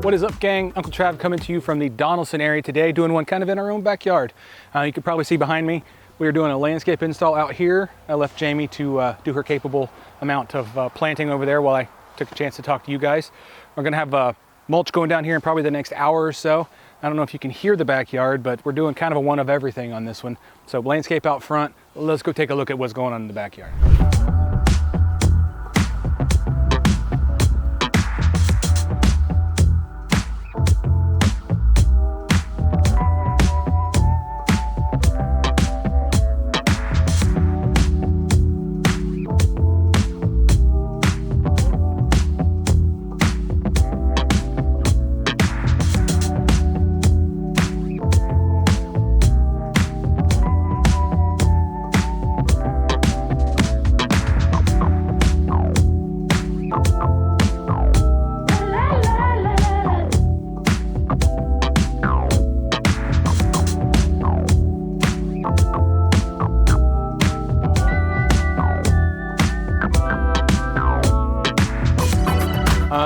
What is up, gang? Uncle Trav coming to you from the Donelson area today, doing one kind of in our own backyard. You can probably see behind me, we are doing a landscape install out here. I left Jamie to do her capable amount of planting over there while I took a chance to talk to you guys. We're gonna have mulch going down here in probably the next hour or so. I don't know if you can hear the backyard, but we're doing kind of a one of everything on this one. So landscape out front, let's go take a look at what's going on in the backyard.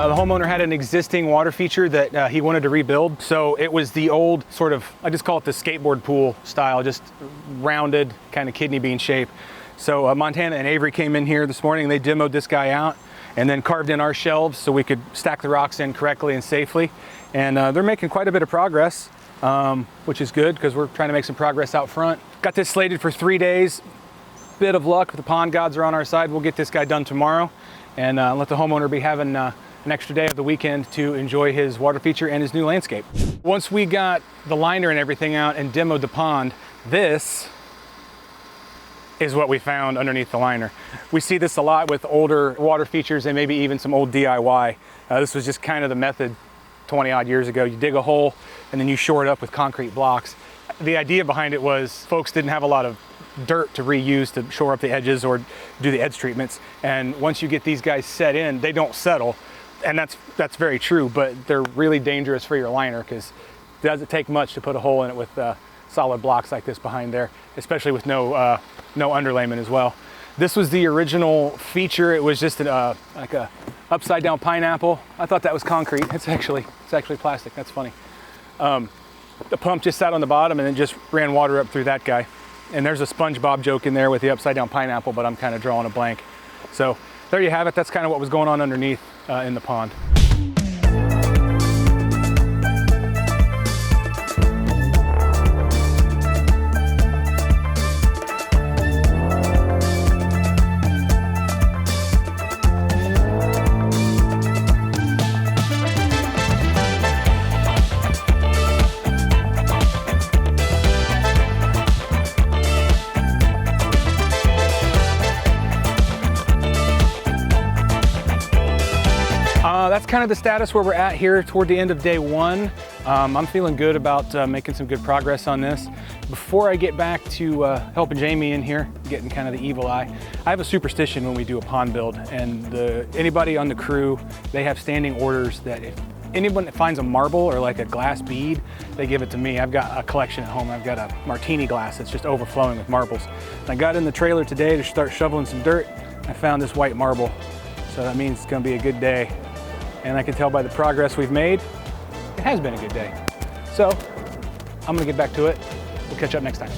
The homeowner had an existing water feature that he wanted to rebuild. So it was the old sort of, I just call it the skateboard pool style, just rounded, kind of kidney bean shape. So Montana and Avery came in here this morning and they demoed this guy out and then carved in our shelves so we could stack the rocks in correctly and safely. And they're making quite a bit of progress, which is good because we're trying to make some progress out front. Got this slated for 3 days. Bit of luck, the pond gods are on our side. We'll get this guy done tomorrow and let the homeowner be having an extra day of the weekend to enjoy his water feature and his new landscape. Once we got the liner and everything out and demoed the pond, this is what we found underneath the liner. We see this a lot with older water features and maybe even some old DIY. This was just kind of the method 20 odd years ago. You dig a hole and then you shore it up with concrete blocks. The idea behind it was folks didn't have a lot of dirt to reuse to shore up the edges or do the edge treatments. And once you get these guys set in, they don't settle. And that's very true, but they're really dangerous for your liner because it doesn't take much to put a hole in it with solid blocks like this behind there, especially with no underlayment as well. This was the original feature. It was just like a upside down pineapple. I thought that was concrete. It's actually plastic. That's funny. The pump just sat on the bottom and then just ran water up through that guy. And there's a SpongeBob joke in there with the upside down pineapple, but I'm kind of drawing a blank. So there you have it. That's kind of what was going on underneath in the pond. That's kind of the status where we're at here toward the end of day one. I'm feeling good about making some good progress on this. Before I get back to helping Jamie in here, getting kind of the evil eye, I have a superstition when we do a pond build, and anybody on the crew, they have standing orders that if anyone that finds a marble or like a glass bead, they give it to me. I've got a collection at home. I've got a martini glass that's just overflowing with marbles. I got in the trailer today to start shoveling some dirt. I found this white marble, so that means it's gonna be a good day. And I can tell by the progress we've made, it has been a good day. So I'm gonna get back to it. We'll catch up next time.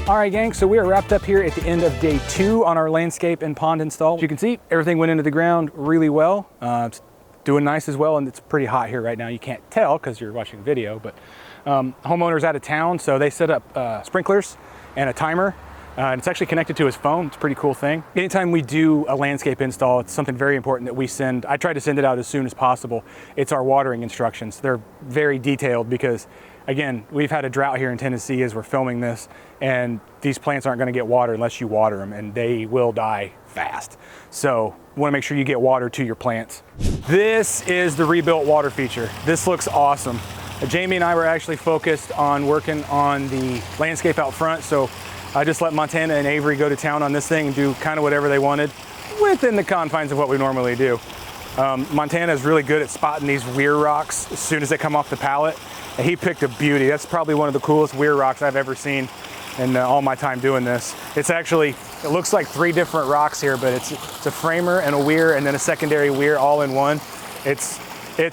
All right, gang, so we are wrapped up here at the end of day 2 on our landscape and pond install. As you can see, everything went into the ground really well. It's doing nice as well, and it's pretty hot here right now. You can't tell because you're watching video, but homeowner's out of town, so they set up sprinklers and a timer. And it's actually connected to his phone. It's a pretty cool thing. Anytime we do a landscape install, it's something very important that we send. I try to send it out as soon as possible. It's our watering instructions. They're very detailed because, again, we've had a drought here in Tennessee as we're filming this, and these plants aren't gonna get water unless you water them, and they will die fast. So you wanna make sure you get water to your plants. This is the rebuilt water feature. This looks awesome. Jamie and I were actually focused on working on the landscape out front, so I just let Montana and Avery go to town on this thing and do kind of whatever they wanted within the confines of what we normally do. Montana is really good at spotting these weir rocks as soon as they come off the pallet. And he picked a beauty. That's probably one of the coolest weir rocks I've ever seen in all my time doing this. It's actually, it looks like 3 different rocks here, but it's a framer and a weir and then a secondary weir all in one. It's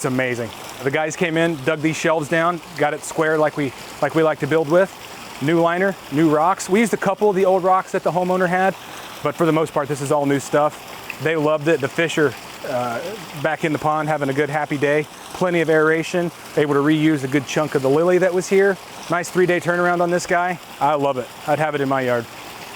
amazing. The guys came in, dug these shelves down, got it square like we like to build with. New liner, new rocks. We used a couple of the old rocks that the homeowner had, but for the most part, this is all new stuff. They loved it. The fish are back in the pond having a good, happy day. Plenty of aeration, able to reuse a good chunk of the lily that was here. Nice 3-day turnaround on this guy. I love it. I'd have it in my yard.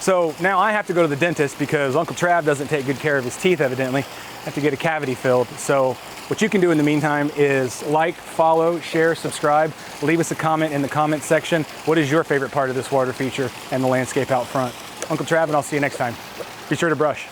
So now I have to go to the dentist because Uncle Trav doesn't take good care of his teeth, evidently. I have to get a cavity filled. So what you can do in the meantime is like, follow, share, subscribe, leave us a comment in the comment section. What is your favorite part of this water feature and the landscape out front? Uncle Trav, and I'll see you next time. Be sure to brush.